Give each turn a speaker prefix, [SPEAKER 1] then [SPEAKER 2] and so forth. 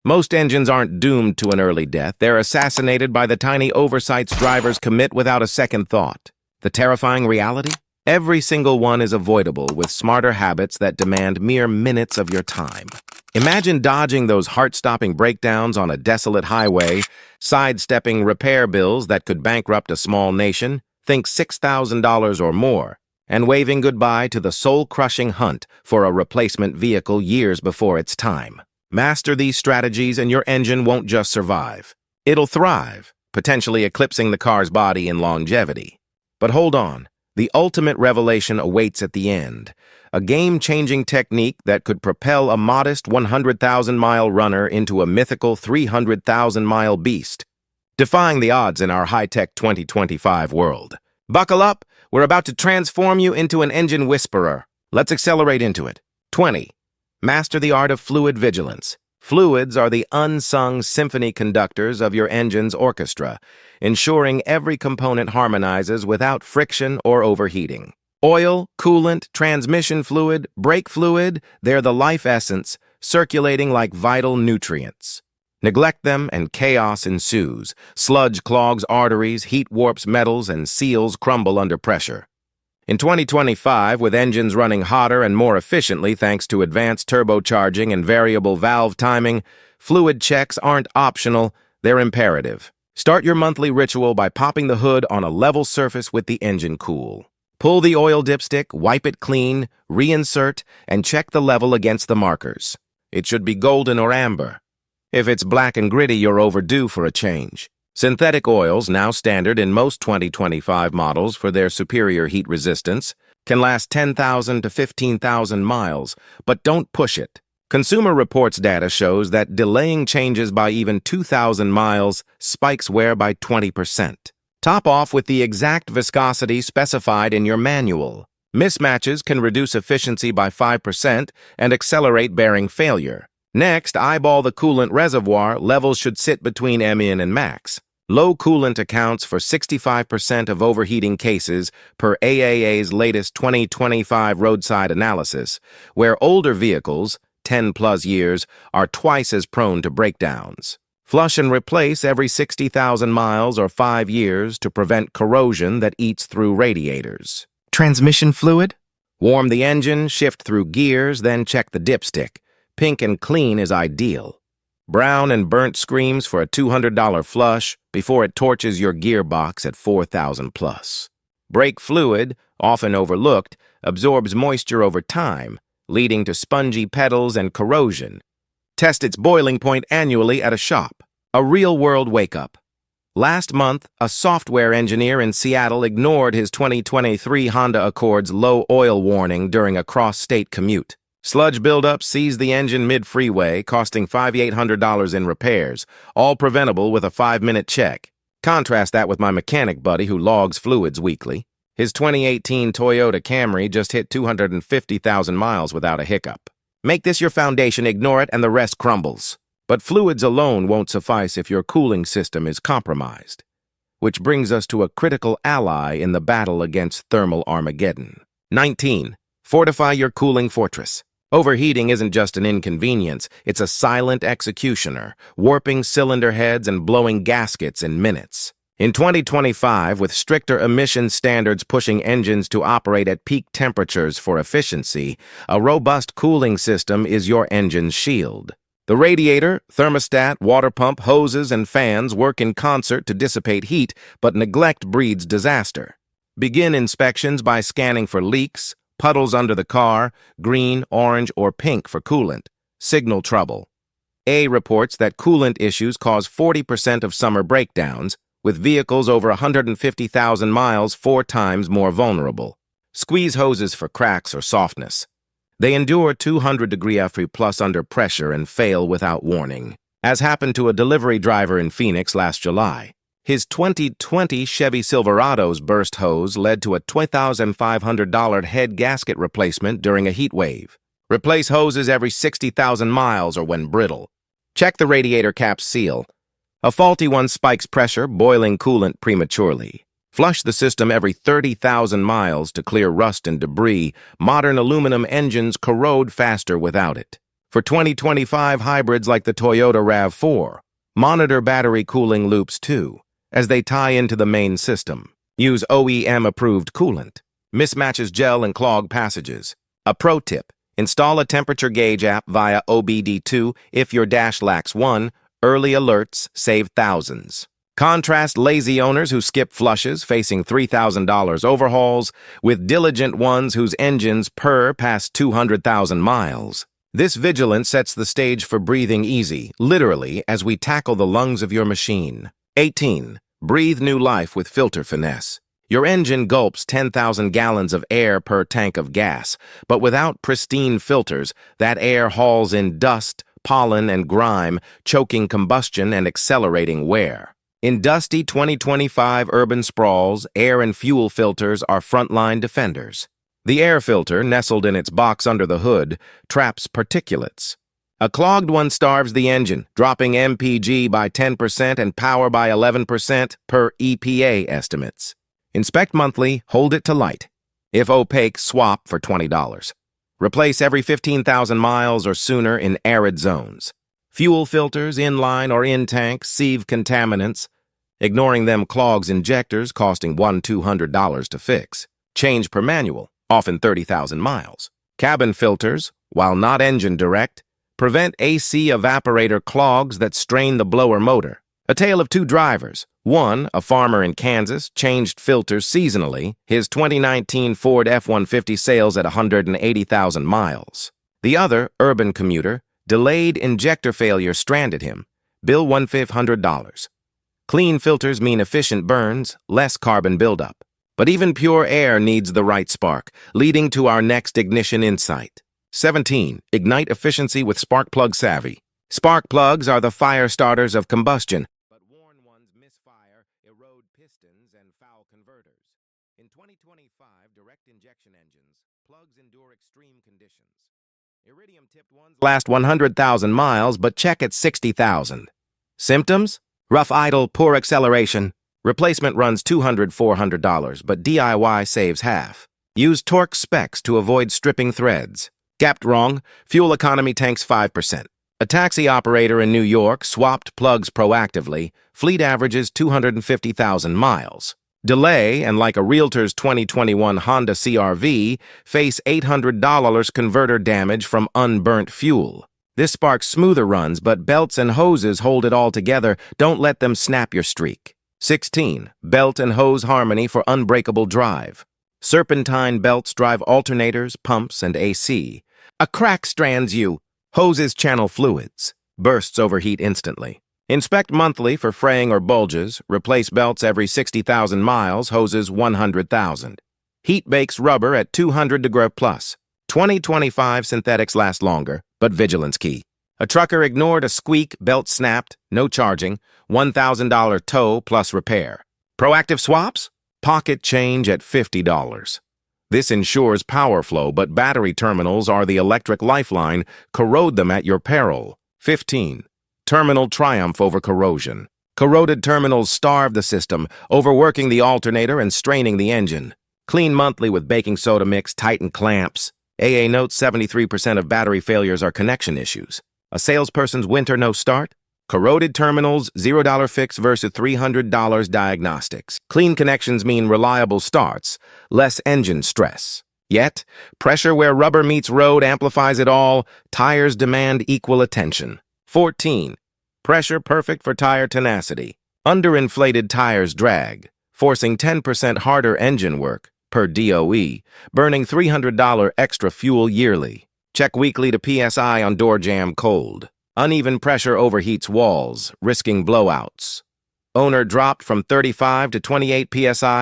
[SPEAKER 1] Most engines aren't doomed to an early death. They're assassinated by the tiny oversights drivers commit without a second thought. The terrifying reality? Every single one is avoidable with smarter habits that demand mere minutes of your time. Imagine dodging those heart-stopping breakdowns on a desolate highway, sidestepping repair bills that could bankrupt a small nation, think $6,000 or more, and waving goodbye to the soul-crushing hunt for a replacement vehicle years before its time. Master these strategies and your engine won't just survive. It'll thrive, potentially eclipsing the car's body in longevity. But hold on, the ultimate revelation awaits at the end. A game-changing technique that could propel a modest 100,000-mile runner into a mythical 300,000-mile beast, defying the odds in our high-tech 2025 world. Buckle up, we're about to transform you into an engine whisperer. Let's accelerate into it. 20. Master the art of fluid vigilance. Fluids are the unsung symphony conductors of your engine's orchestra, ensuring every component harmonizes without friction or overheating. Oil, coolant, transmission fluid, brake fluid, they're the life essence, circulating like vital nutrients. Neglect them and chaos ensues. Sludge clogs arteries, heat warps metals, and seals crumble under pressure. In 2025, with engines running hotter and more efficiently thanks to advanced turbocharging and variable valve timing, fluid checks aren't optional, they're imperative. Start your monthly ritual by popping the hood on a level surface with the engine cool. Pull the oil dipstick, wipe it clean, reinsert, and check the level against the markers. It should be golden or amber. If it's black and gritty, you're overdue for a change. Synthetic oils, now standard in most 2025 models for their superior heat resistance, can last 10,000 to 15,000 miles, but don't push it. Consumer Reports data shows that delaying changes by even 2,000 miles spikes wear by 20%. Top off with the exact viscosity specified in your manual. Mismatches can reduce efficiency by 5% and accelerate bearing failure. Next, eyeball the coolant reservoir. Levels should sit between min and max. Low coolant accounts for 65% of overheating cases per AAA's latest 2025 roadside analysis, where older vehicles, 10+ years, are twice as prone to breakdowns. Flush and replace every 60,000 miles or 5 years to prevent corrosion that eats through radiators. Transmission fluid? Warm the engine, shift through gears, then check the dipstick. Pink and clean is ideal. Brown and burnt screams for a $200 flush before it torches your gearbox at 4,000+. Brake fluid, often overlooked, absorbs moisture over time, leading to spongy pedals and corrosion. Test its boiling point annually at a shop. A real-world wake-up. Last month, a software engineer in Seattle ignored his 2023 Honda Accord's low oil warning during a cross-state commute. Sludge buildup seized the engine mid-freeway, costing $5,800 in repairs, all preventable with a 5-minute check. Contrast that with my mechanic buddy who logs fluids weekly. His 2018 Toyota Camry just hit 250,000 miles without a hiccup. Make this your foundation, ignore it, and the rest crumbles. But fluids alone won't suffice if your cooling system is compromised. Which brings us to a critical ally in the battle against thermal Armageddon. 19. Fortify your cooling fortress. Overheating isn't just an inconvenience, it's a silent executioner, warping cylinder heads and blowing gaskets in minutes. In 2025, with stricter emission standards pushing engines to operate at peak temperatures for efficiency, a robust cooling system is your engine's shield. The radiator, thermostat, water pump, hoses, and fans work in concert to dissipate heat, but neglect breeds disaster. Begin inspections by scanning for leaks, puddles under the car, green, orange, or pink for coolant. Signal trouble. A reports that coolant issues cause 40% of summer breakdowns, with vehicles over 150,000 miles 4 times more vulnerable. Squeeze hoses for cracks or softness. They endure 200-degree F3+ under pressure and fail without warning, as happened to a delivery driver in Phoenix last July. His 2020 Chevy Silverado's burst hose led to a $2,500 head gasket replacement during a heat wave. Replace hoses every 60,000 miles or when brittle. Check the radiator cap seal. A faulty one spikes pressure, boiling coolant prematurely. Flush the system every 30,000 miles to clear rust and debris. Modern aluminum engines corrode faster without it. For 2025 hybrids like the Toyota RAV4, monitor battery cooling loops too, as they tie into the main system. Use OEM-approved coolant. Mismatches gel and clog passages. A pro tip: install a temperature gauge app via OBD2 if your dash lacks one. Early alerts save thousands. Contrast lazy owners who skip flushes facing $3,000 overhauls with diligent ones whose engines purr past 200,000 miles. This vigilance sets the stage for breathing easy, literally, as we tackle the lungs of your machine. 18. Breathe new life with filter finesse. Your engine gulps 10,000 gallons of air per tank of gas, but without pristine filters, that air hauls in dust, pollen, and grime, choking combustion and accelerating wear. In dusty 2025 urban sprawls, air and fuel filters are frontline defenders. The air filter, nestled in its box under the hood, traps particulates. A clogged one starves the engine, dropping MPG by 10% and power by 11% per EPA estimates. Inspect monthly, hold it to light. If opaque, swap for $20. Replace every 15,000 miles or sooner in arid zones. Fuel filters, inline or in-tank, sieve contaminants. Ignoring them clogs injectors, costing $100–200 to fix. Change per manual, often 30,000 miles. Cabin filters, while not engine direct, prevent AC evaporator clogs that strain the blower motor. A tale of two drivers. One, a farmer in Kansas, changed filters seasonally. His 2019 Ford F-150 sails at 180,000 miles. The other, urban commuter, delayed injector failure stranded him. Bill $1,500. Clean filters mean efficient burns, less carbon buildup. But even pure air needs the right spark, leading to our next ignition insight. 17. Ignite efficiency with spark plug savvy. Spark plugs are the fire starters of combustion, but worn ones misfire, erode pistons, and foul converters. In 2025 direct injection engines, plugs endure extreme conditions. Iridium-tipped ones last 100,000 miles, but check at 60,000. Symptoms? Rough idle, poor acceleration. Replacement runs $200–400, but DIY saves half. Use torque specs to avoid stripping threads. Gapped wrong, fuel economy tanks 5%. A taxi operator in New York swapped plugs proactively. Fleet averages 250,000 miles. Delay, and like a realtor's 2021 Honda CR-V, face $800 converter damage from unburnt fuel. This sparks smoother runs, but belts and hoses hold it all together. Don't let them snap your streak. 16. Belt and hose harmony for unbreakable drive. Serpentine belts drive alternators, pumps, and AC. A crack strands you. Hoses channel fluids. Bursts overheat instantly. Inspect monthly for fraying or bulges. Replace belts every 60,000 miles, hoses 100,000. Heat bakes rubber at 200 degrees plus. 2025 synthetics last longer, but vigilance key. A trucker ignored a squeak, belt snapped, no charging, $1,000 tow plus repair. Proactive swaps? Pocket change at $50. This ensures power flow, but battery terminals are the electric lifeline. Corrode them at your peril. 15. Terminal triumph over corrosion. Corroded terminals starve the system, overworking the alternator and straining the engine. Clean monthly with baking soda mix, tighten clamps. AA notes 73% of battery failures are connection issues. A salesperson's winter no start? Corroded terminals, $0 fix versus $300 diagnostics. Clean connections mean reliable starts, less engine stress. Yet, pressure where rubber meets road amplifies it all. Tires demand equal attention. 14. Pressure perfect for tire tenacity. Underinflated tires drag, forcing 10% harder engine work per DOE, burning $300 extra fuel yearly. Check weekly to PSI on door jam cold. Uneven pressure overheats walls, risking blowouts. Owner dropped from 35 to 28 PSI.